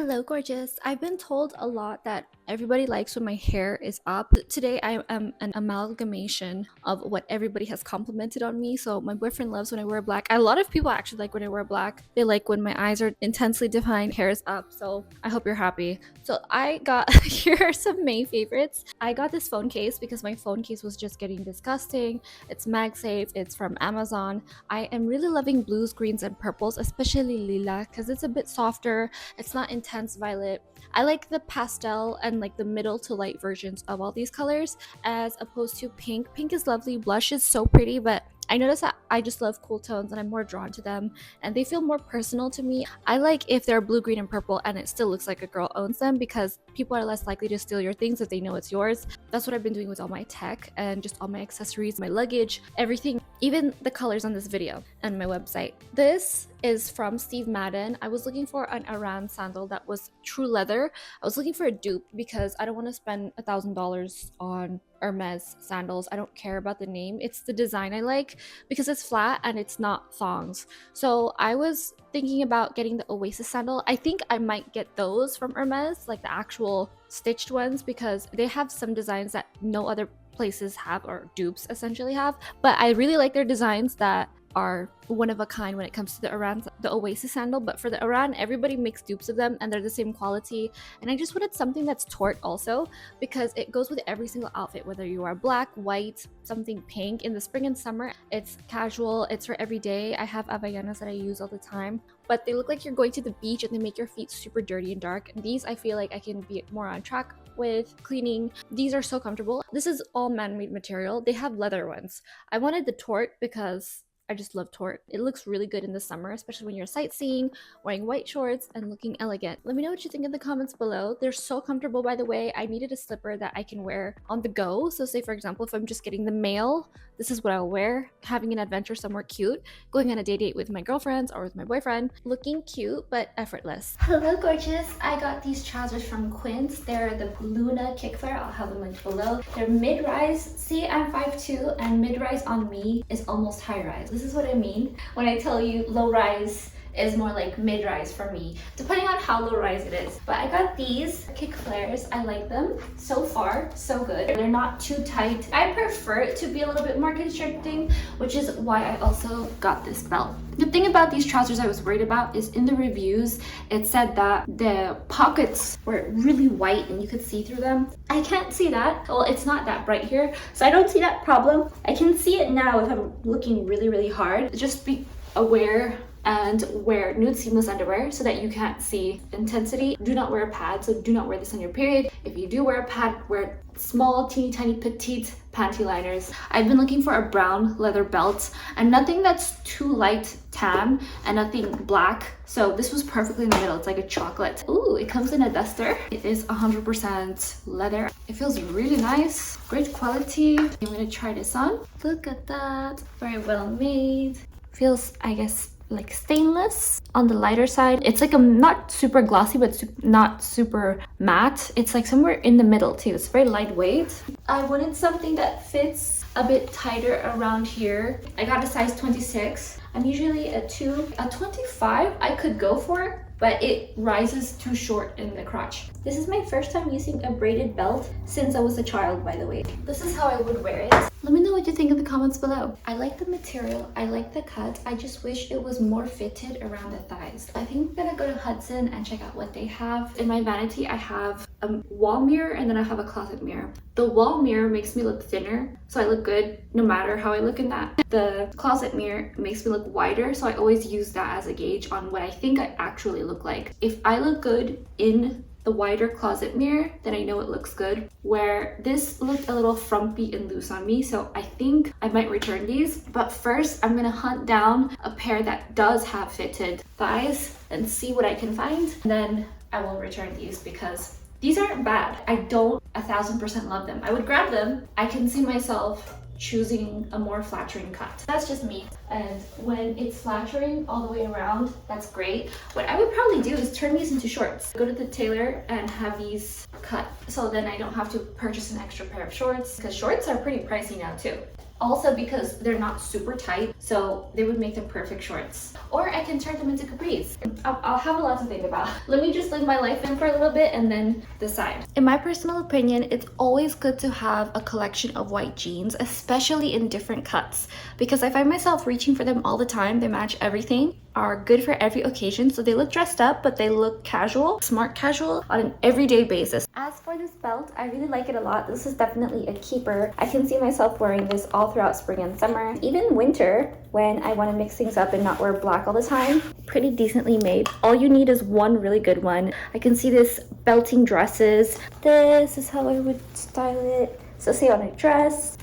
Hello, gorgeous. I've been told a lot that everybody likes when my hair is up. Today, I am an amalgamation of what everybody has complimented on me. So, my boyfriend loves when I wear black. A lot of people actually like when I wear black. They like when my eyes are intensely defined, hair is up. So, I hope you're happy. So, I got here are some May favorites. I got this phone case because my phone case was just getting disgusting. It's MagSafe, it's from Amazon. I am really loving blues, greens, and purples, especially lila, because it's a bit softer. It's not intense violet. I like the pastel and like the middle to light versions of all these colors as opposed to pink. Pink is lovely, blush is so pretty, but I notice that I just love cool tones and I'm more drawn to them and they feel more personal to me. I like if they're blue, green, and purple and it still looks like a girl owns them because people are less likely to steal your things if they know it's yours. That's what I've been doing with all my tech and just all my accessories, my luggage, everything, even the colors on this video and my website. This is from Steve Madden. I was looking for an Aran sandal that was true leather. I was looking for a dupe because I don't want to spend $1,000 on Hermes sandals. I don't care about the name. It's the design I like because it's flat and it's not thongs. So I was thinking about getting the Oasis sandal. I think I might get those from Hermes, like the actual stitched ones, because they have some designs that no other places have or dupes essentially have. But I really like their designs that are one of a kind when it comes to the Oasis sandal. But for the Aran, everybody makes dupes of them and they're the same quality. And I just wanted something that's taut also because it goes with every single outfit, whether you are black, white, something pink. In the spring and summer, it's casual, it's for every day. I have Havaianas that I use all the time, but they look like you're going to the beach and they make your feet super dirty and dark. And these I feel like I can be more on track with cleaning. These are so comfortable. This is all man-made material. They have leather ones. I wanted the taut because I just love taut. It looks really good in the summer, especially when you're sightseeing, wearing white shorts, and looking elegant. Let me know what you think in the comments below. They're so comfortable, by the way. I needed a slipper that I can wear on the go. So say, for example, if I'm just getting the mail, this is what I'll wear. Having an adventure somewhere cute, going on a date with my girlfriends or with my boyfriend, looking cute but effortless. Hello, gorgeous. I got these trousers from Quince. They're the Luna kick flare. I'll have them linked below. They're mid-rise. See, I'm 5'2", and mid-rise on me is almost high-rise. This is what I mean when I tell you low-rise is more like mid-rise for me, depending on how low-rise it is. But I got these kick flares. I like them. So far, so good. They're not too tight. I prefer it to be a little bit more constricting, which is why I also got this belt. The thing about these trousers I was worried about is in the reviews, it said that the pockets were really white and you could see through them. I can't see that. Well, it's not that bright here, so I don't see that problem. I can see it now if I'm looking really, really hard. Just be aware and wear nude seamless underwear so that you can't see intensity. Do not wear a pad, so do not wear this on your period. If you do wear a pad, wear small, teeny tiny, petite panty liners. I've been looking for a brown leather belt and nothing that's too light tan and nothing black. So this was perfectly in the middle. It's like a chocolate. Ooh, it comes in a duster. It is 100% leather. It feels really nice, great quality. I'm gonna try this on. Look at that, very well made. Feels, I guess, like stainless on the lighter side. It's like a not super glossy but not super matte. It's like somewhere in the middle too. It's very lightweight. I wanted something that fits a bit tighter around here. I got a size 26. I'm usually a 2. A 25 I could go for, but it rises too short in the crotch. This is my first time using a braided belt since I was a child, by the way. This is how I would wear it. Let me know what you think in the comments below. I like the material, I like the cut. I just wish it was more fitted around the thighs. I think I'm gonna go to Hudson and check out what they have. In my vanity, I have a wall mirror and then I have a closet mirror. The wall mirror makes me look thinner, so I look good no matter how I look in that. The closet mirror makes me look wider, so I always use that as a gauge on what I think I actually look like. If I look good in the wider closet mirror, then I know it looks good. Where this looked a little frumpy and loose on me, so I think I might return these. But first, I'm gonna hunt down a pair that does have fitted thighs and see what I can find. And then I will return these because these aren't bad. I don't 1000% love them. I would grab them. I can see myself choosing a more flattering cut. That's just me. And when it's flattering all the way around, that's great. What I would probably do is turn these into shorts. Go to the tailor and have these cut. So then I don't have to purchase an extra pair of shorts because shorts are pretty pricey now too. Also because they're not super tight, so they would make them perfect shorts. Or I can turn them into capris. I'll have a lot to think about. Let me just live my life in for a little bit and then decide. In my personal opinion, it's always good to have a collection of white jeans, especially in different cuts, because I find myself reaching for them all the time. They match everything, are good for every occasion, so they look dressed up, but they look casual, smart casual on an everyday basis. As for this belt, I really like it a lot. This is definitely a keeper. I can see myself wearing this all throughout spring and summer, even winter when I want to mix things up and not wear black all the time. Pretty decently made. All you need is one really good one. I can see this belting dresses. This is how I would style it. So say on a dress,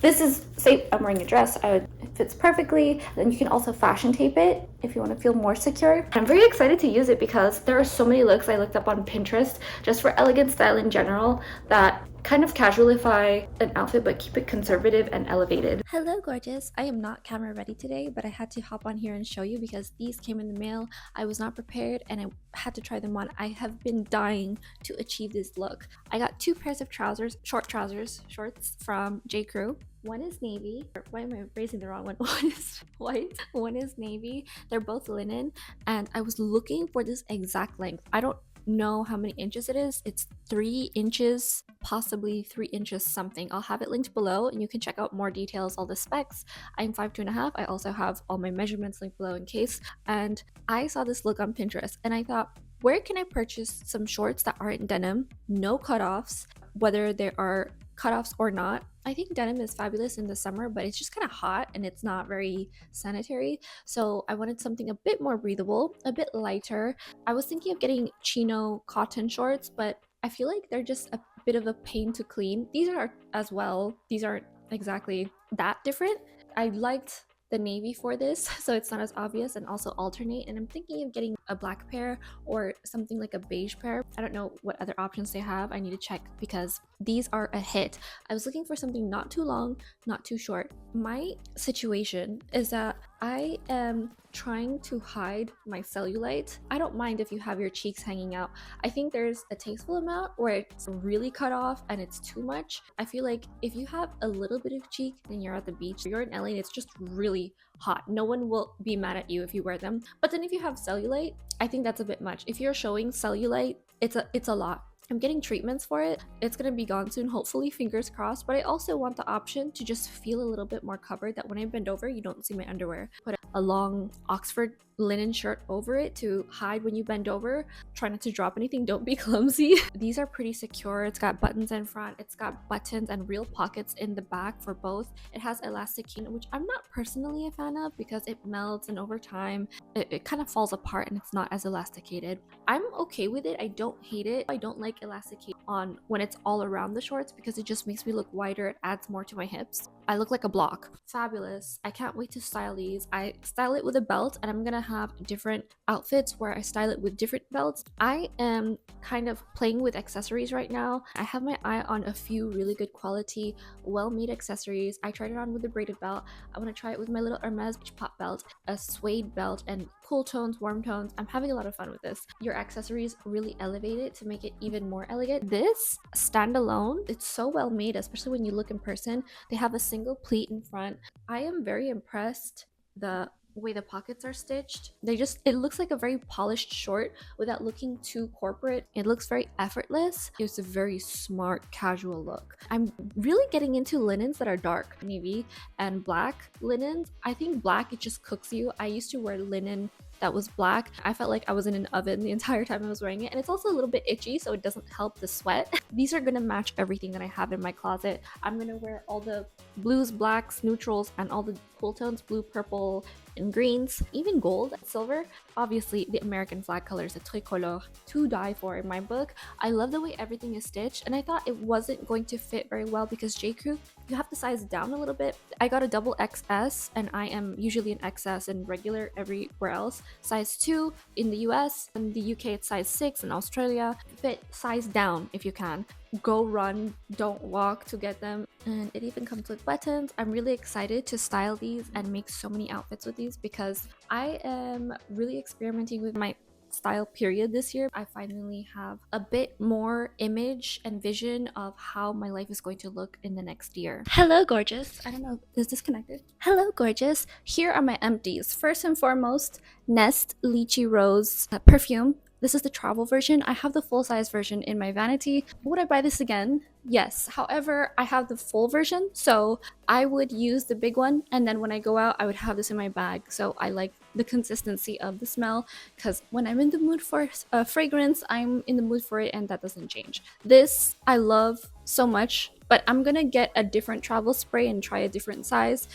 say I'm wearing a dress, it fits perfectly. Then you can also fashion tape it if you want to feel more secure. I'm very excited to use it because there are so many looks I looked up on Pinterest just for elegant style in general that kind of casualify an outfit but keep it conservative and elevated. Hello gorgeous, I am not camera ready today, but I had to hop on here and show you because these came in the mail. I was not prepared and I had to try them on. I have been dying to achieve this look. I got 2 pairs of trousers, shorts from J. Crew. One is navy. Why am I raising the wrong one? One is white, one is navy. They're both linen, and I was looking for this exact length. I don't know how many inches it is. It's 3 inches, possibly 3 inches something. I'll have it linked below and you can check out more details, all the specs. I'm 5'2.5". I also have all my measurements linked below in case. And I saw this look on Pinterest and I thought, where can I purchase some shorts that aren't denim, no cutoffs, whether there are cutoffs or not? I think denim is fabulous in the summer, but it's just kind of hot and it's not very sanitary. So I wanted something a bit more breathable, a bit lighter. I was thinking of getting chino cotton shorts, but I feel like they're just a bit of a pain to clean. These are as well. These aren't exactly that different. I liked the navy for this, so it's not as obvious, and also alternate. And I'm thinking of getting a black pair or something like a beige pair. I don't know what other options they have. I need to check because these are a hit. I was looking for something not too long, not too short. My situation is that I am trying to hide my cellulite. I don't mind if you have your cheeks hanging out. I think there's a tasteful amount where it's really cut off and it's too much. I feel like if you have a little bit of cheek and you're at the beach, you're in LA and it's just really hot. No one will be mad at you if you wear them. But then if you have cellulite, I think that's a bit much. If you're showing cellulite, it's a lot. I'm getting treatments for it. It's gonna be gone soon, hopefully, fingers crossed. But I also want the option to just feel a little bit more covered, that when I bend over, you don't see my underwear. Put a long Oxford linen shirt over it to hide when you bend over. Try not to drop anything, don't be clumsy. These are pretty secure. It's got buttons in front, it's got buttons and real pockets in the back for both. It has elasticine, which I'm not personally a fan of because it melts and over time it kind of falls apart and it's not as elasticated. I'm okay with it. I don't hate it. I don't like elasticate on when it's all around the shorts because it just makes me look wider. It adds more to my hips. I look like a block. Fabulous. I can't wait to style these. I style it with a belt and I'm gonna have different outfits where I style it with different belts. I am kind of playing with accessories right now. I have my eye on a few really good quality, well-made accessories. I tried it on with the braided belt. I want to try it with my little Hermes pop belt, a suede belt, and cool tones, warm tones. I'm having a lot of fun with this. Your accessories really elevate it to make it even more elegant. This standalone, it's so well made, especially when you look in person. They have a single pleat in front. I am very impressed the way the pockets are stitched. It looks like a very polished short without looking too corporate. It looks very effortless. It's a very smart casual look. I'm really getting into linens that are dark, navy and black linens. I think black, it just cooks you. I used to wear linen that was black. I felt like I was in an oven the entire time I was wearing it, and it's also a little bit itchy, so it doesn't help the sweat. These are gonna match everything that I have in my closet. I'm gonna wear all the blues, blacks, neutrals, and all the cool tones, blue, purple, and greens, even gold and silver. Obviously, the American flag colors, the tricolor, to die for in my book. I love the way everything is stitched, and I thought it wasn't going to fit very well because J. Crew, you have to size down a little bit. I got a double XS, and I am usually an XS and regular everywhere else. Size 2 in the US, in the UK it's size 6, in Australia. Fit size down if you can. Go run, don't walk to get them. And it even comes with buttons. I'm really excited to style these and make so many outfits with these because I am really experimenting with my lifestyle period this year. I finally have a bit more image and vision of how my life is going to look in the next year. Hello, gorgeous. I don't know, is this connected? Hello, gorgeous. Here are my empties. First and foremost, Nest Lychee Rose perfume. This is the travel version. I have the full-size version in my vanity. Would I buy this again? Yes. However, I have the full version, so I would use the big one, and then when I go out, I would have this in my bag. So I like the consistency of the smell, because when I'm in the mood for a fragrance, I'm in the mood for it, and that doesn't change. This I love so much, but I'm gonna get a different travel spray and try a different size,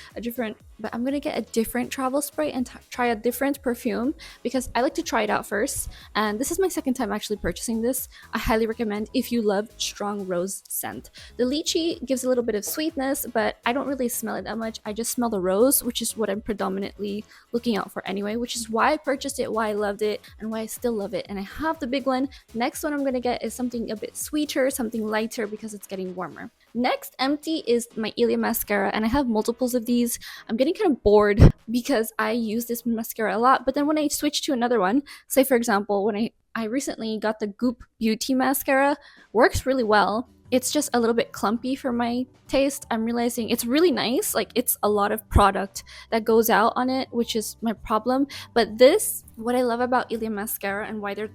but I'm gonna get a different travel spray and try a different perfume, because I like to try it out first. And this is my second time actually purchasing this. I highly recommend if you love strong rose scent. The lychee gives a little bit of sweetness, but I don't really smell it that much. I just smell the rose, which is what I'm predominantly looking out for anyway, which is why I purchased it, why I loved it, and why I still love it. And I have the big one. Next one I'm gonna get is something a bit sweeter, something lighter, because it's getting warmer. Next empty is my Ilia mascara, and I have multiples of these. I'm getting kind of bored because I use this mascara a lot, but then when I switch to another one, say for example, when I recently got the Goop Beauty mascara, works really well. It's just a little bit clumpy for my taste. I'm realizing it's really nice, like it's a lot of product that goes out on it, which is my problem. But this, what I love about Ilia mascara and why they're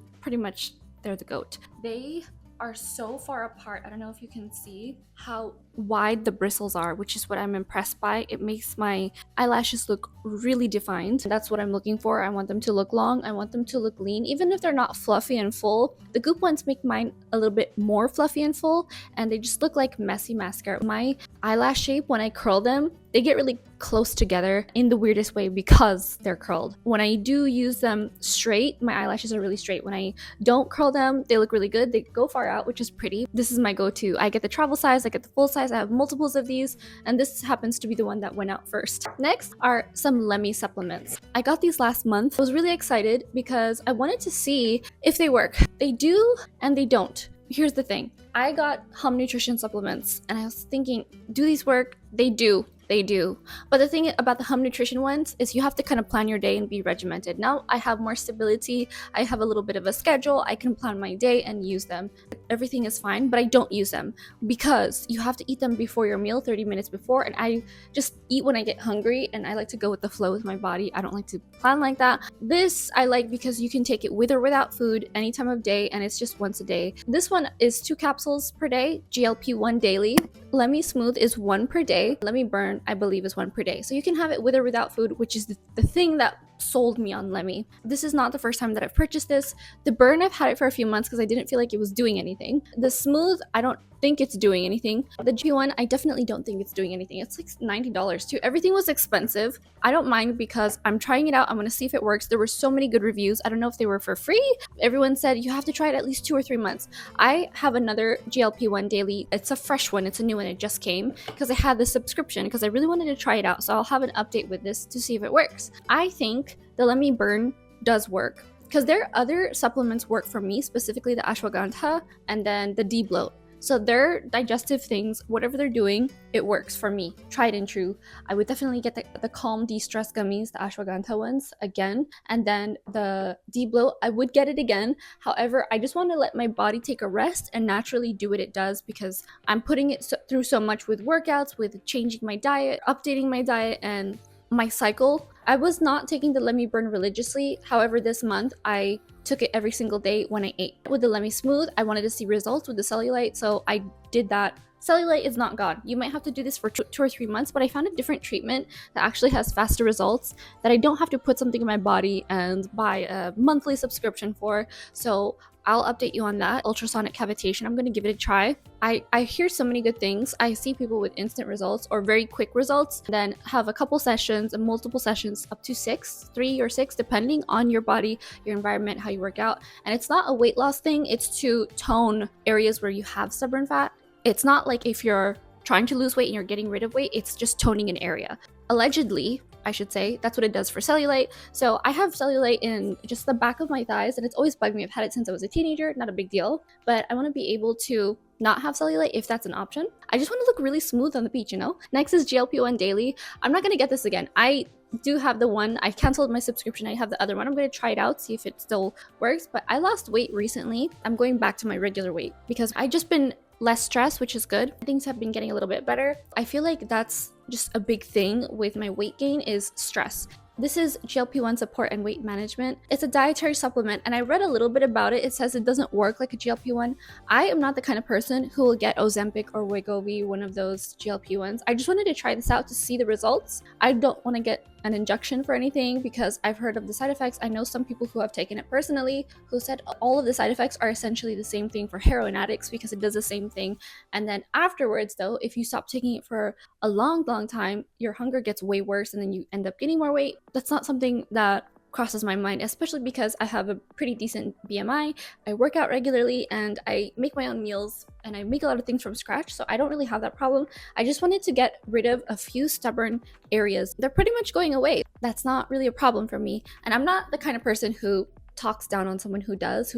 the goat. They are so far apart. I don't know if you can see how wide the bristles are, which is what I'm impressed by. It makes my eyelashes look really defined. That's what I'm looking for. I want them to look long. I want them to look lean, even if they're not fluffy and full. The Goop ones make mine a little bit more fluffy and full, and they just look like messy mascara. My eyelash shape, when I curl them, they get really close together in the weirdest way because they're curled. When I do use them straight, my eyelashes are really straight. When I don't curl them, they look really good. They go far out, which is pretty. This is my go-to. I get the travel size, I get the full size. I have multiples of these, and this happens to be the one that went out first. Next are some Lemmy supplements. I got these last month. I was really excited because I wanted to see if they work. They do and they don't. Here's the thing. I got Hum Nutrition supplements, and I was thinking, do these work? They do. They do. But the thing about the Hum Nutrition ones is you have to kind of plan your day and be regimented. Now I have more stability. I have a little bit of a schedule. I can plan my day and use them. Everything is fine, but I don't use them because you have to eat them before your meal, 30 minutes before, and I just eat when I get hungry, and I like to go with the flow with my body. I don't like to plan like that. This I like because you can take it with or without food any time of day, and it's just once a day. This one is 2 capsules per day, GLP-1 daily. Lemmy Smooth is 1 per day. Lemmy Burn, I believe, is 1 per day. So you can have it with or without food, which is the thing that sold me on Lemmy. This is not the first time that I've purchased this. The Burn, I've had it for a few months because I didn't feel like it was doing anything. The Smooth, I don't think it's doing anything. The G1, I definitely don't think it's doing anything. It's like $90 too. Everything was expensive. I don't mind because I'm trying it out. I'm going to see if it works. There were so many good reviews. I don't know if they were for free. Everyone said you have to try it at least 2 or 3 months. I have another GLP-1 daily. It's a fresh one. It's a new one. It just came because I had the subscription because I really wanted to try it out. So I'll have an update with this to see if it works. I think the Lemmy Burn does work because their other supplements work for me, specifically the ashwagandha and then the D-bloat. So their digestive things, whatever they're doing, it works for me. Tried and true. I would definitely get the Calm De-Stress gummies, the ashwagandha ones, again. And then the D-bloat, I would get it again. However, I just want to let my body take a rest and naturally do what it does because I'm putting it through so much with workouts, with changing my diet, updating my diet, and my cycle. I was not taking the Lemmy Burn religiously. However, this month I took it every single day when I ate. With the Lemmy Smooth, I wanted to see results with the cellulite, so I did that. Cellulite is not gone. You might have to do this for 2 or 3 months, but I found a different treatment that actually has faster results that I don't have to put something in my body and buy a monthly subscription for. So I'll update you on that. Ultrasonic cavitation, I'm going to give it a try. I hear so many good things. I see people with instant results or very quick results, then have a couple sessions and multiple sessions, up to 3 or 6, depending on your body, your environment, how you work out. And it's not a weight loss thing. It's to tone areas where you have stubborn fat. It's not like if you're trying to lose weight and you're getting rid of weight, it's just toning an area. Allegedly, I should say, that's what it does for cellulite. So I have cellulite in just the back of my thighs, and it's always bugged me. I've had it since I was a teenager, not a big deal, but I want to be able to not have cellulite if that's an option. I just want to look really smooth on the beach, you know? Next is GLP-1 daily. I'm not going to get this again. I do have the one. I canceled my subscription. I have the other one. I'm going to try it out, see if it still works. But I lost weight recently. I'm going back to my regular weight because I just been less stressed, which is good. Things have been getting a little bit better. I feel like that's just a big thing with my weight gain is stress. This is GLP-1 support and weight management. It's a dietary supplement, and I read a little bit about it. It says it doesn't work like a GLP-1. I am not the kind of person who will get Ozempic or Wegovy, one of those GLP-1s. I just wanted to try this out to see the results. I don't want to get an injection for anything because I've heard of the side effects. I know some people who have taken it personally who said all of the side effects are essentially the same thing for heroin addicts because it does the same thing. And then afterwards, though, if you stop taking it for a long time, your hunger gets way worse and then you end up gaining more weight. That's not something that crosses my mind, especially because I have a pretty decent BMI. I work out regularly and I make my own meals and I make a lot of things from scratch, so I don't really have that problem. I just wanted to get rid of a few stubborn areas. They're pretty much going away. That's not really a problem for me, and I'm not the kind of person who talks down on someone who gets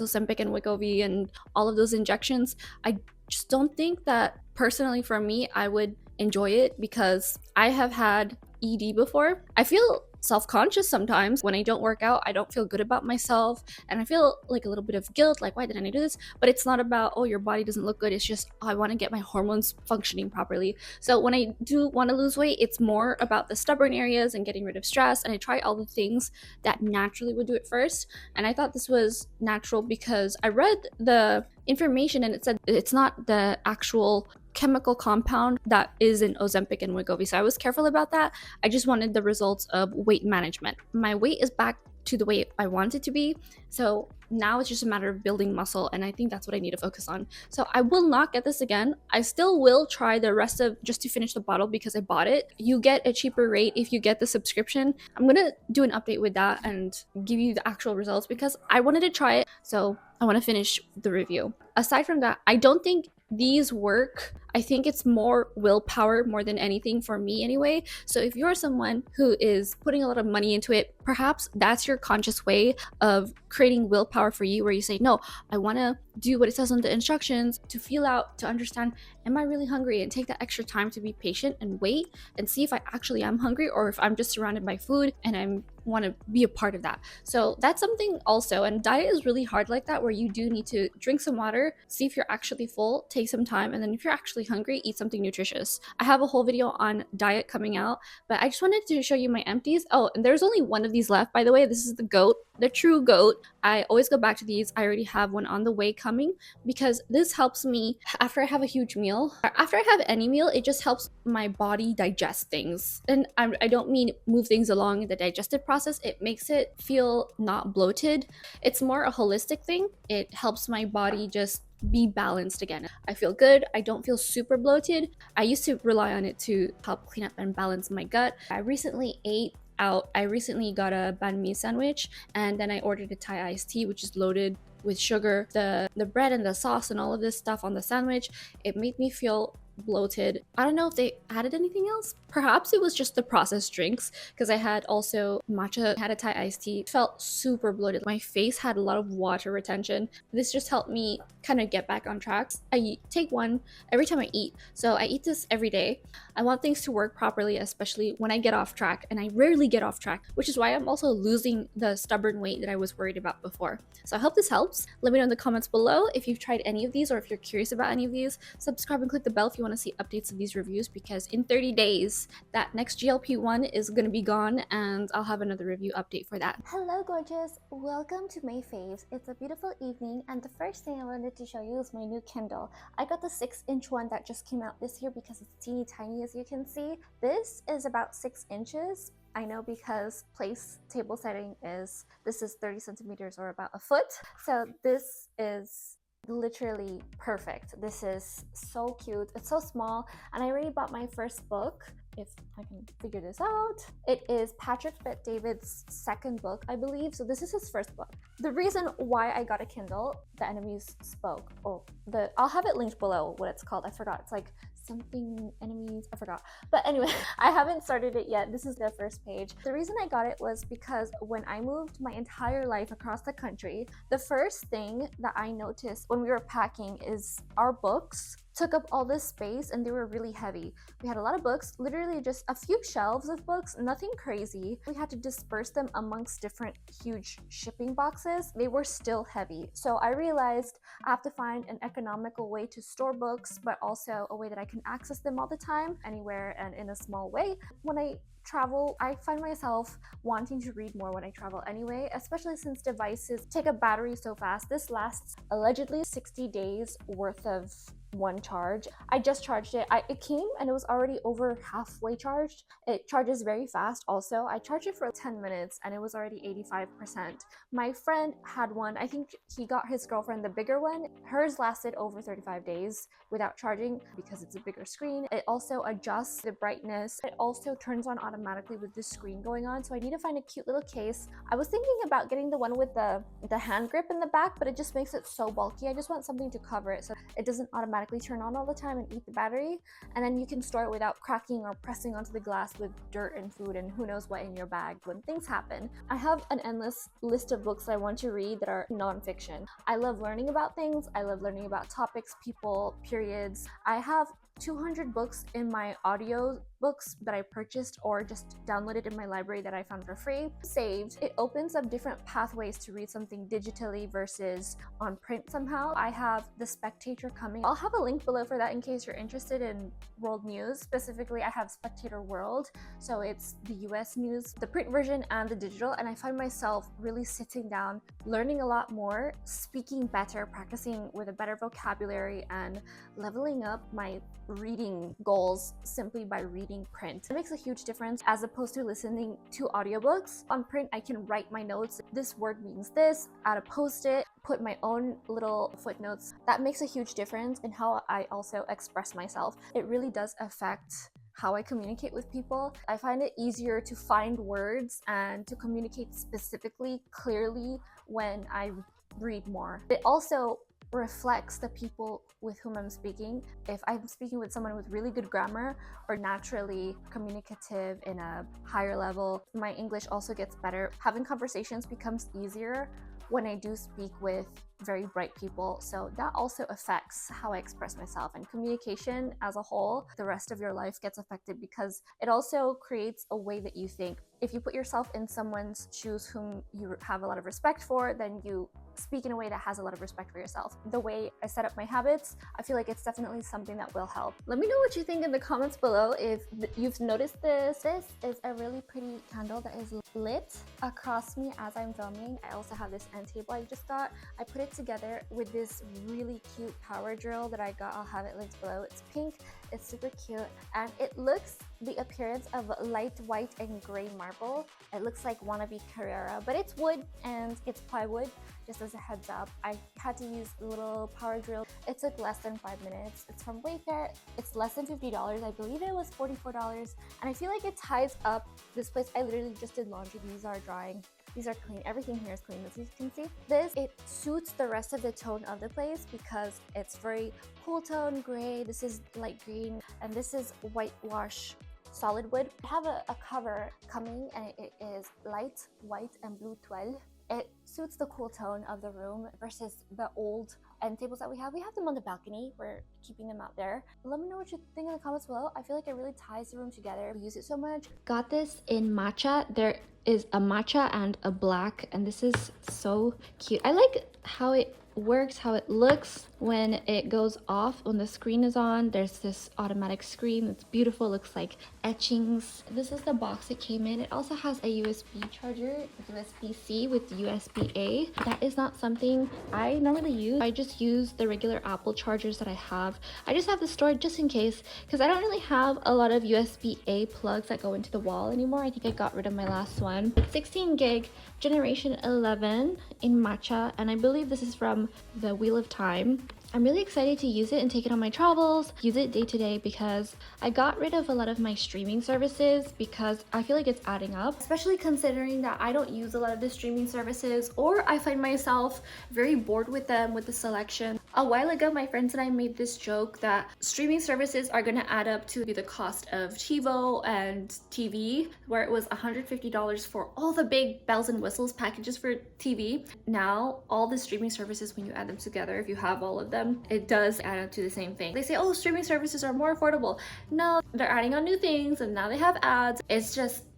Ozempic and Wegovy and all of those injections. I just don't think that personally for me I would enjoy it because I have had ED before. I feel self-conscious sometimes when I don't work out. I don't feel good about myself and I feel like a little bit of guilt, like why didn't I do this? But it's not about, oh, your body doesn't look good. It's just, oh, I want to get my hormones functioning properly. So when I do want to lose weight, it's more about the stubborn areas and getting rid of stress, and I try all the things that naturally would do it first. And I thought this was natural because I read the information and it said it's not the actual chemical compound that is in Ozempic and Wegovy. So I was careful about that. I just wanted the results of weight management. My weight is back to the way I want it to be. So now it's just a matter of building muscle, and I think that's what I need to focus on. So I will not get this again. I still will try the rest of just to finish the bottle because I bought it. You get a cheaper rate if you get the subscription. I'm gonna do an update with that and give you the actual results because I wanted to try it. So I want to finish the review. Aside from that, I don't think these work. I think it's more willpower more than anything for me anyway. So if you're someone who is putting a lot of money into it, perhaps that's your conscious way of creating willpower for you, where you say, no, I want to do what it says on the instructions to feel out, to understand, am I really hungry, and take that extra time to be patient and wait and see if I actually am hungry or if I'm just surrounded by food and I want to be a part of that. So that's something also, and diet is really hard like that, where you do need to drink some water, see if you're actually full, take some time, and then if you're actually hungry, eat something nutritious. I have a whole video on diet coming out, but I just wanted to show you my empties. Oh, and there's only one of these left, by the way. This is the goat, the true goat. I always go back to these. I already have one on the way coming because this helps me after I have a huge meal. After I have any meal, it just helps my body digest things. And I don't mean move things along in the digestive process. It makes it feel not bloated. It's more a holistic thing. It helps my body just be balanced again. I feel good. I don't feel super bloated. I used to rely on it to help clean up and balance my gut. I recently ate out. I recently got a banh mi sandwich, and then I ordered a Thai iced tea, which is loaded with sugar. The bread and the sauce and all of this stuff on the sandwich, it made me feel bloated. I don't know if they added anything else. Perhaps it was just the processed drinks, because I had also matcha, had a Thai iced tea. It felt super bloated. My face had a lot of water retention. This just helped me kind of get back on track. I take one every time I eat. So I eat this every day. I want things to work properly, especially when I get off track, and I rarely get off track, which is why I'm also losing the stubborn weight that I was worried about before. So I hope this helps. Let me know in the comments below if you've tried any of these or if you're curious about any of these. Subscribe and click the bell if you want to see updates of these reviews, because in 30 days that next GLP-1 is going to be gone and I'll have another review update for that. Hello gorgeous, welcome to my faves. It's a beautiful evening, and the first thing I wanted to show you is my new Kindle. I got the 6-inch one that just came out this year because it's teeny tiny, as you can see. This is about 6 inches. I know because place table setting is, this is 30 centimeters or about a foot. So this is literally perfect. This is so cute. It's so small, and I already bought my first book, if I can figure this out. It is Patrick Bet-David's second book, I believe. So this is his first book. The reason why I got a Kindle, The Enemies Spoke. I'll have it linked below what it's called. I forgot. It's like something enemies, I forgot. But anyway, I haven't started it yet. This is the first page. The reason I got it was because when I moved my entire life across the country, the first thing that I noticed when we were packing is our books took up all this space and they were really heavy. We had a lot of books, literally just a few shelves of books, nothing crazy. We had to disperse them amongst different huge shipping boxes. They were still heavy. So I realized I have to find an economical way to store books, but also a way that I can access them all the time, anywhere and in a small way. When I travel, I find myself wanting to read more when I travel anyway, especially since devices take up battery so fast. This lasts allegedly 60 days worth of one charge. I just charged it. It came and it was already over halfway charged. It charges very fast also. I charged it for 10 minutes and it was already 85%. My friend had one. I think he got his girlfriend the bigger one. Hers lasted over 35 days without charging because it's a bigger screen. It also adjusts the brightness. It also turns on automatically with the screen going on. So I need to find a cute little case. I was thinking about getting the one with the hand grip in the back, but it just makes it so bulky. I just want something to cover it so it doesn't automatically turn on all the time and eat the battery, and then you can store it without cracking or pressing onto the glass with dirt and food and who knows what in your bag when things happen. I have an endless list of books that I want to read that are nonfiction. I love learning about things. I love learning about topics, people, periods. I have 200 books in my audio books that I purchased or just downloaded in my library that I found for free, saved. It opens up different pathways to read something digitally versus on print somehow. I have The Spectator coming. I'll have a link below for that in case you're interested in world news. Specifically, I have Spectator World, so it's the US news, the print version and the digital, and I find myself really sitting down, learning a lot more, speaking better, practicing with a better vocabulary, and leveling up my reading goals simply by reading print. It makes a huge difference as opposed to listening to audiobooks. On print, I can write my notes. This word means this, add a post-it, put my own little footnotes. That makes a huge difference in how I also express myself. It really does affect how I communicate with people. I find it easier to find words and to communicate specifically, clearly when I read more. It also reflects the people with whom I'm speaking. If I'm speaking with someone with really good grammar or naturally communicative in a higher level, my English also gets better. Having conversations becomes easier when I do speak with very bright people. So that also affects how I express myself, and communication as a whole, the rest of your life gets affected because it also creates a way that you think. If you put yourself in someone's shoes whom you have a lot of respect for, then you speak in a way that has a lot of respect for yourself. The way I set up my habits, I feel like it's definitely something that will help. Let me know what you think in the comments below if you've noticed this. This is a really pretty candle that is lit across me as I'm filming. I also have this end table I just got. I put it together with this really cute power drill that I got. I'll have it linked below. It's pink, it's super cute, and it looks the appearance of light white and gray marble. It looks like wannabe Carrera, but it's wood and it's plywood. Just as a heads up, I had to use a little power drill. It took less than 5 minutes. It's from Wayfair. It's less than $50. I believe it was $44. And I feel like it ties up this place. I literally just did laundry. These are drying. These are clean. Everything here is clean, as you can see. It suits the rest of the tone of the place because it's very cool tone gray. This is light green, and this is whitewash solid wood. I have a cover coming, and it is light white and blue tulle. It suits the cool tone of the room versus the old end tables that we have. We have them on the balcony. We're keeping them out there. Let me know what you think in the comments below. I feel like it really ties the room together. We use it so much. Got this in matcha. There is a matcha and a black, and this is so cute. I like how it works, how it looks when it goes off. When the screen is on, there's this automatic screen. It's beautiful. It looks like etchings. This is the box it came in. It also has a USB charger, USB-C with USB-A. That is not something I normally use. I just use the regular Apple chargers that I have. I just have this stored just in case because I don't really have a lot of USB-A plugs that go into the wall anymore. I think I got rid of my last one. 16 gig, generation 11 in matcha, and I believe this is from the Wheel of Time. I'm really excited to use it and take it on my travels, use it day to day, because I got rid of a lot of my streaming services because I feel like it's adding up, especially considering that I don't use a lot of the streaming services, or I find myself very bored with them, with the selection A while ago, my friends and I made this joke that streaming services are gonna add up to the cost of TiVo and TV, where it was $150 for all the big bells and whistles packages for TV. Now, all the streaming services, when you add them together, if you have all of them, it does add up to the same thing. They say, oh, streaming services are more affordable. No, they're adding on new things and now they have ads.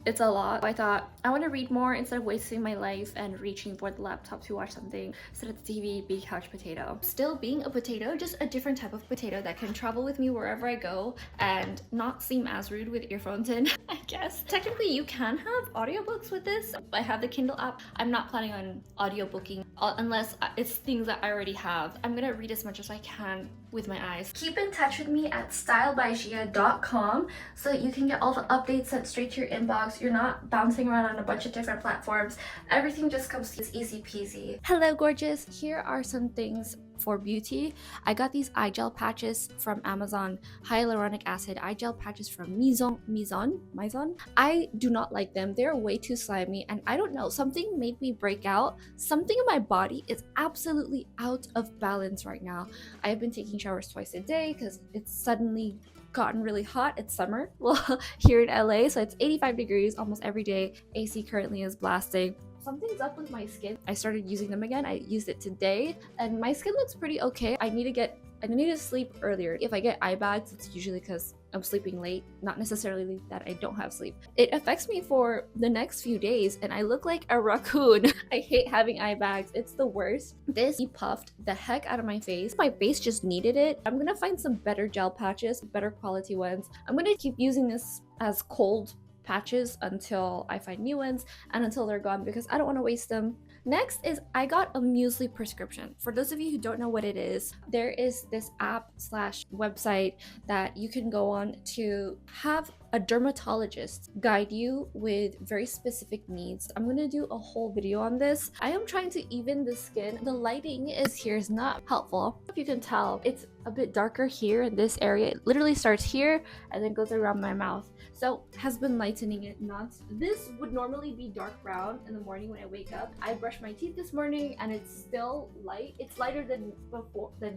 It's a lot. I thought I want to read more instead of wasting my life and reaching for the laptop to watch something instead of the TV, be couch potato. Still being a potato, just a different type of potato that can travel with me wherever I go and not seem as rude with earphones in, I guess. Technically, you can have audiobooks with this. I have the Kindle app. I'm not planning on audiobooking unless it's things that I already have. I'm gonna read as much as I can with my eyes. Keep in touch with me at stylebygia.com so that you can get all the updates sent straight to your inbox. You're not bouncing around on a bunch of different platforms. Everything just comes easy peasy. Hello gorgeous, here are some things for beauty. I got these eye gel patches from Amazon, hyaluronic acid eye gel patches from Mizon. I do not like them. They're way too slimy and I don't know, something made me break out. Something in my body is absolutely out of balance right now. I have been taking showers twice a day because it's suddenly gotten really hot. It's summer, well, here in LA, so it's 85 degrees almost every day. AC currently is blasting. Something's up with my skin. I started using them again. I used it today and my skin looks pretty okay. I need to sleep earlier. If I get eye bags, it's usually because I'm sleeping late, not necessarily that I don't have sleep. It affects me for the next few days and I look like a raccoon. I hate having eye bags. It's the worst. This puffed the heck out of my face. My face just needed it. I'm gonna find some better gel patches, better quality ones. I'm gonna keep using this as cold patches until I find new ones and until they're gone because I don't want to waste them. Next is I got a muesli prescription. For those of you who don't know what it is, there is this app slash website that you can go on to have a dermatologist guide you with very specific needs. I'm gonna do a whole video on this. I am trying to even the skin. The lighting is not helpful. If you can tell, it's a bit darker here in this area. It literally starts here and then goes around my mouth. So has been lightening it not. This would normally be dark brown in the morning when I wake up. I brushed my teeth this morning and it's still light. It's lighter than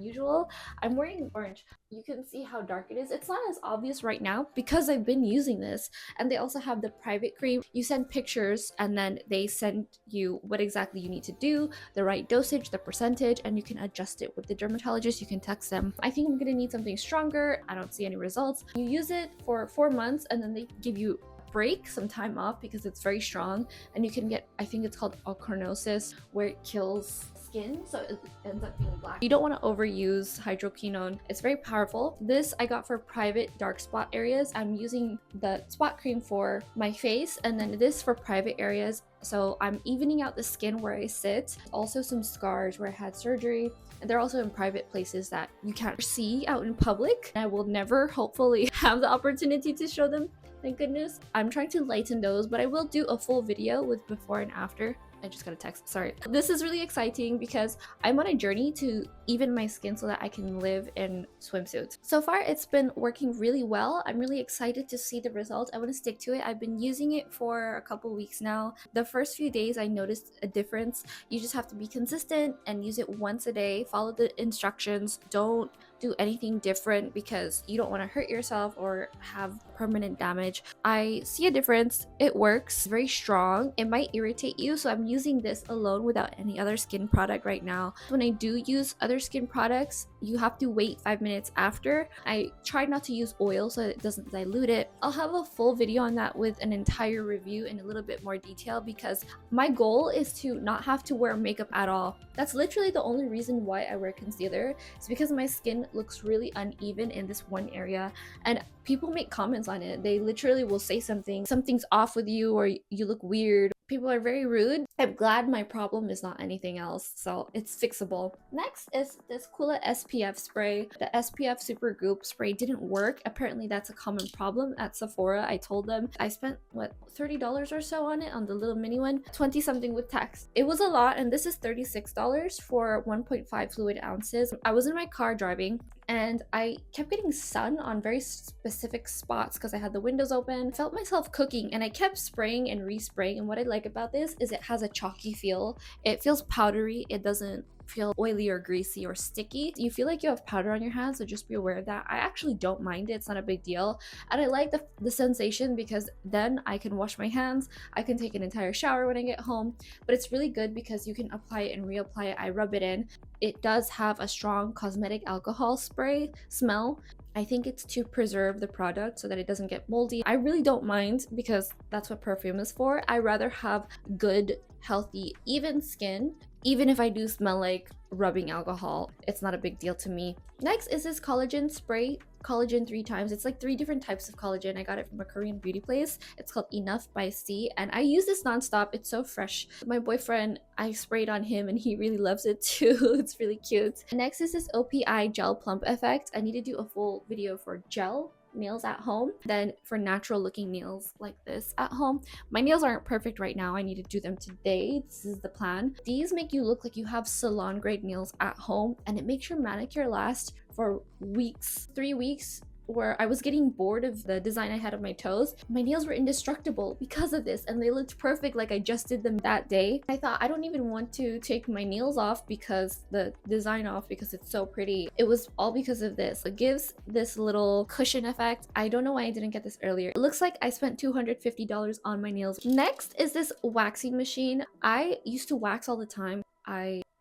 usual. I'm wearing orange. You can see how dark it is. It's not as obvious right now because I've been using this. And they also have the private cream. You send pictures and then they send you what exactly you need to do, the right dosage, the percentage, and you can adjust it with the dermatologist. You can text them. I think I'm gonna need something stronger. I don't see any results. You use it for 4 months and then they give you break some time off because it's very strong and you can get, I think it's called ochronosis, where it kills skin, so it ends up being black. You don't want to overuse hydroquinone. It's very powerful. This I got for private dark spot areas. I'm using the spot cream for my face and then this for private areas, so I'm evening out the skin where I sit. Also some scars where I had surgery, and they're also in private places that you can't see out in public. I will never hopefully have the opportunity to show them, thank goodness. I'm trying to lighten those, but I will do a full video with before and after. I just got a text, sorry. This is really exciting because I'm on a journey to even my skin so that I can live in swimsuits. So far, it's been working really well. I'm really excited to see the results. I want to stick to it. I've been using it for a couple weeks now. The first few days, I noticed a difference. You just have to be consistent and use it once a day. Follow the instructions. Don't do anything different because you don't want to hurt yourself or have permanent damage. I see a difference. It works. Very strong. It might irritate you, so I'm using this alone without any other skin product right now. When I do use other skin products, you have to wait 5 minutes after. I try not to use oil so it doesn't dilute it. I'll have a full video on that with an entire review in a little bit more detail because my goal is to not have to wear makeup at all. That's literally the only reason why I wear concealer. It's because my skin looks really uneven in this one area and people make comments on it. They literally will say something's off with you or you look weird. People are very rude. I'm glad my problem is not anything else, so it's fixable. Next is this Kula SPF spray. The SPF Super Goop spray didn't work. Apparently that's a common problem at Sephora. I told them. I spent, what, $30 or so on it, on the little mini one. 20 something with tax. It was a lot, and this is $36 for 1.5 fluid ounces. I was in my car driving and I kept getting sun on very specific spots because I had the windows open. Felt myself cooking and I kept spraying and respraying, and what I like about this is it has a chalky feel. It feels powdery. It doesn't feel oily or greasy or sticky. You feel like you have powder on your hands, so just be aware of that. I actually don't mind it. It's not a big deal. And I like the sensation because then I can wash my hands. I can take an entire shower when I get home. But it's really good because you can apply it and reapply it. I rub it in. It does have a strong cosmetic alcohol spray smell. I think it's to preserve the product so that it doesn't get moldy. I really don't mind because that's what perfume is for. I rather have good, healthy, even skin. Even if I do smell like rubbing alcohol, it's not a big deal to me. Next is this collagen spray. Collagen 3 times. It's like 3 different types of collagen. I got it from a Korean beauty place. It's called Enough by C, and I use this nonstop. It's so fresh. My boyfriend, I sprayed on him and he really loves it too. It's really cute. Next is this OPI gel plump effect. I need to do a full video for gel nails at home, then for natural looking nails like this at home. My nails aren't perfect right now. I need to do them today. This is the plan. These make you look like you have salon grade nails at home, and it makes your manicure last for weeks. 3 weeks where I was getting bored of the design I had of my toes. My nails were indestructible because of this, and they looked perfect like I just did them that day. I thought I don't even want to take my nails off because the design off because it's so pretty. It was all because of this. It gives this little cushion effect. I don't know why I didn't get this earlier. It looks like I spent $250 on my nails. Next is this waxing machine. I used to wax all the time.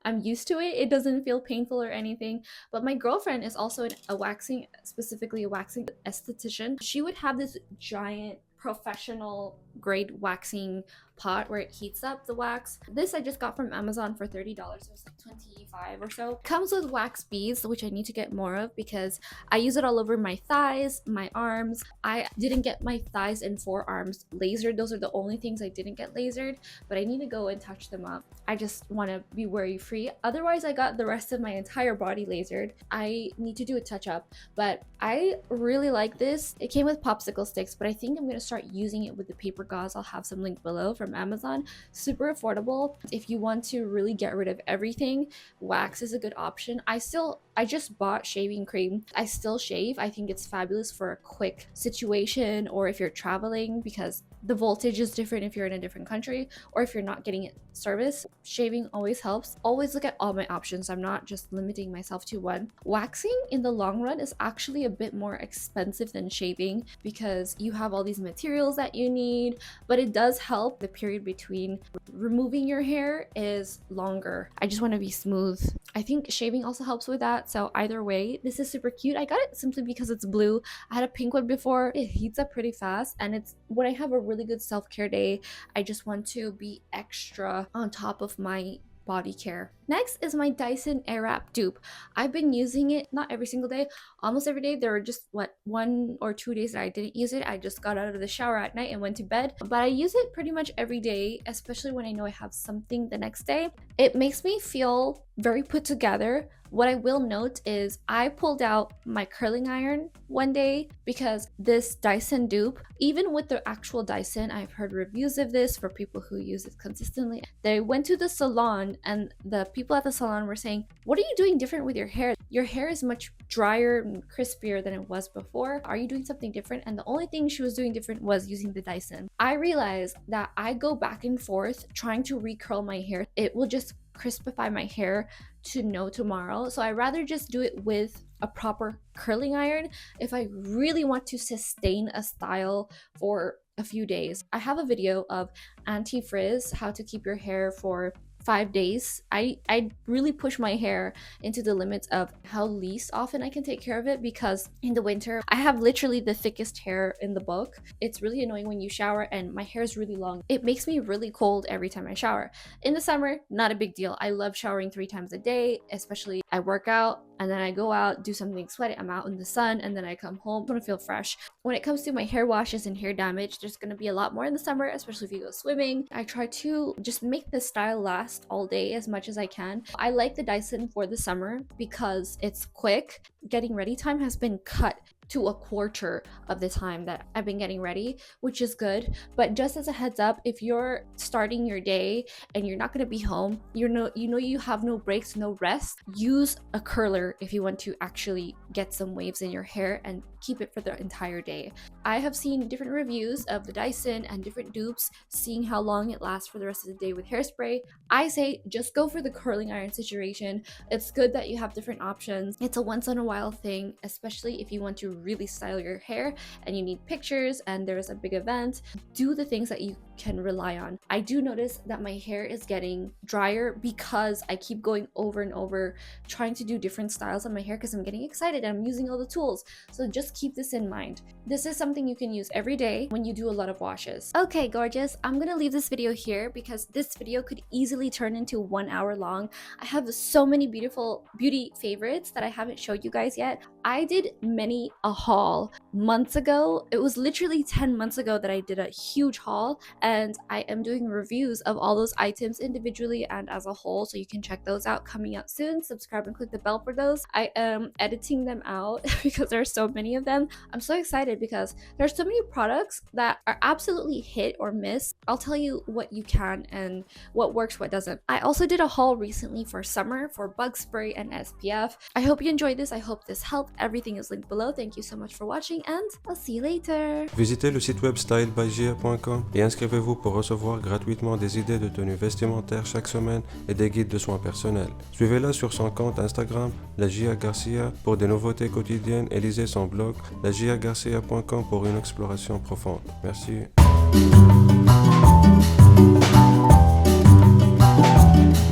I'm used to it. It doesn't feel painful or anything. But my girlfriend is also a waxing, specifically a waxing esthetician. She would have this giant professional grade waxing pot where it heats up the wax. This I just got from Amazon for $30. It was like 25 or so. Comes with wax beads, which I need to get more of because I use it all over my thighs, my arms. I didn't get my thighs and forearms lasered. Those are the only things I didn't get lasered, but I need to go and touch them up. I just want to be worry free. Otherwise, I got the rest of my entire body lasered. I need to do a touch up, but I really like this. It came with popsicle sticks, but I think I'm going to start using it with the paper gauze. I'll have some link below from Amazon. Super affordable. If you want to really get rid of everything, wax is a good option. I just bought shaving cream. I still shave. I think it's fabulous for a quick situation or if you're traveling because the voltage is different if you're in a different country or if you're not getting it service. Shaving always helps. Always look at all my options. I'm not just limiting myself to one. Waxing in the long run is actually a bit more expensive than shaving because you have all these materials that you need, but it does help. The period between removing your hair is longer. I just want to be smooth. I think shaving also helps with that. So either way, this is super cute. I got it simply because it's blue. I had a pink one before. It heats up pretty fast, and it's when I have a really good self-care day, I just want to be extra on top of my body care. Next is my Dyson Airwrap dupe. I've been using it not every single day, almost every day. There were just 1 or 2 days that I didn't use it. I just got out of the shower at night and went to bed, but I use it pretty much every day, especially when I know I have something the next day. It makes me feel very put together. What I will note is I pulled out my curling iron one day because this Dyson dupe, even with the actual Dyson, I've heard reviews of this for people who use it consistently. They went to the salon and the people at the salon were saying, "What are you doing different with your hair? Your hair is much drier and crispier than it was before. Are you doing something different?" And the only thing she was doing different was using the Dyson. I realized that I go back and forth trying to recurl my hair. It will just crispify my hair to no tomorrow. So I rather just do it with a proper curling iron if I really want to sustain a style for a few days. I have a video of anti-frizz, how to keep your hair for 5 days. I really push my hair into the limits of how least often I can take care of it because in the winter I have literally the thickest hair in the book. It's really annoying when you shower and my hair is really long. It makes me really cold every time I shower. In the summer, not a big deal. I love showering 3 times a day, especially I work out and then I go out, do something sweaty, I'm out in the sun, and then I come home, I want to feel fresh. When it comes to my hair washes and hair damage, there's going to be a lot more in the summer, especially if you go swimming. I try to just make the style last all day as much as I can. I like the Dyson for the summer because it's quick. Getting ready time has been cut to a quarter of the time that I've been getting ready, which is good. But just as a heads up, if you're starting your day and you're not going to be home, you have no breaks, no rest, use a curler if you want to actually get some waves in your hair and keep it for the entire day. I have seen different reviews of the Dyson and different dupes, seeing how long it lasts for the rest of the day with hairspray. I say just go for the curling iron situation. It's good that you have different options. It's a once in a while thing, especially if you want to really style your hair and you need pictures and there's a big event. Do the things that you can rely on. I do notice that my hair is getting drier because I keep going over and over trying to do different styles on my hair because I'm getting excited and I'm using all the tools. So just keep this in mind. This is something you can use every day when you do a lot of washes. Okay, gorgeous. I'm gonna leave this video here because this video could easily turn into 1 hour long. I have so many beautiful beauty favorites that I haven't showed you guys yet. I did many a haul months ago. It was literally 10 months ago that I did a huge haul, and I am doing reviews of all those items individually and as a whole, so you can check those out coming out soon. Subscribe and click the bell for those. I am editing them out because there are so many of them. I'm so excited because there's so many products that are absolutely hit or miss. I'll tell you what you can and what works, what doesn't. I also did a haul recently for summer for bug spray and SPF. I hope you enjoyed this. I hope this helped. Everything is linked below. Thank you so much for watching and I'll see you later. Visitez le site web stylebygia.com et inscrivez-vous pour recevoir gratuitement des idées de tenues vestimentaires chaque semaine et des guides de soins personnels. Suivez-la sur son compte Instagram, la Gia Garcia, pour des nouveautés quotidiennes et lisez son blog, lagiagarcia.com pour une exploration profonde. Merci.